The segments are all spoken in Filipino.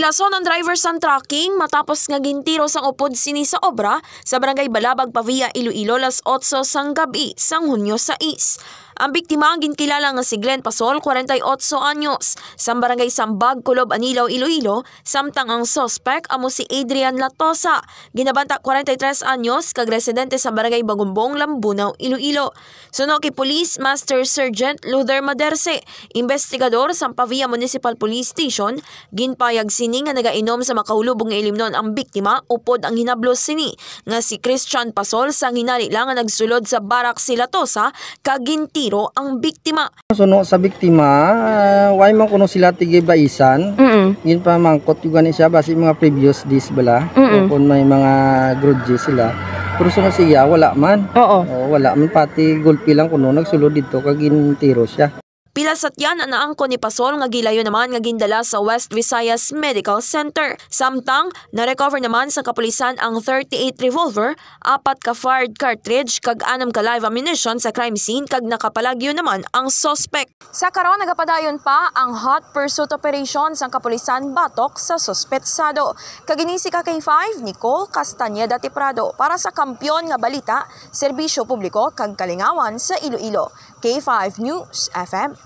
Nilason ang driver sang trucking matapos nga gintiro sang upod sini sa obra sa barangay Balabag, Pavia, Iloilo, las 8 sang gabi sang Hunyo 6. Ang biktima ang ginkilala nga si Glenn Pasol, 48 anyos, sa barangay Sambag, Kulob, Anilaw, Iloilo, samtang ang suspect amo si Adrian Latosa, ginabanta 43 anyos, kag residente sa barangay Bagumbong, Lambunaw, Iloilo. Suno kay Police Master Sergeant Luther Maderse, investigador sa Pavia Municipal Police Station, ginpayag sini nga nagainom sa makahulubong nga ilimnon ang biktima upod ang hinablos sini nga si Christian Pasol sang hinali lang nga nagsulod sa barak si Latosa kag ginti ang biktima. Suno sa biktima, why man kuno sila tigibaisan. Yun pa mangkot yung gani siya basi mga previous days bala. Kung may mga grudges sila. Pero suno siya wala man. Wala man pati gulpi lang kuno nagsulod dito kag gintiro siya. Pilasat yan ang naangko ni Pasol nga gilayo naman nga gindala sa West Visayas Medical Center. Samtang, na-recover naman sa kapulisan ang 38 revolver, 4 ka fired cartridge, kag 6 ka live ammunition sa crime scene, kag nakapalagyo naman ang suspect. Sa karon nagapadayon pa ang hot pursuit operation sa kapulisan batok sa suspetsado. Kaginisi ka K5, Nicole Castañeda Tiprado para sa Kampyon nga Balita, Serbisyo Publiko kag Kalingawan sa Iloilo. K5 News FM.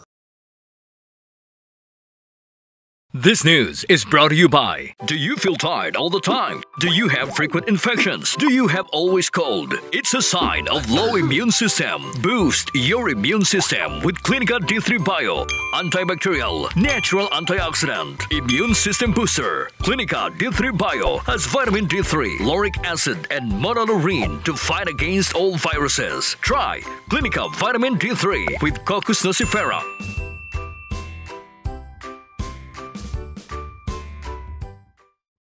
This news is brought to you by, do you feel tired all the time? Do you have frequent infections? Do you have always cold? It's a sign of low immune system. Boost your immune system with Clinica D3 Bio, antibacterial, natural antioxidant, immune system booster. Clinica D3 Bio has vitamin D3, lauric acid, and monolurine to fight against all viruses. Try Clinica Vitamin D3 with Coccus nocifera.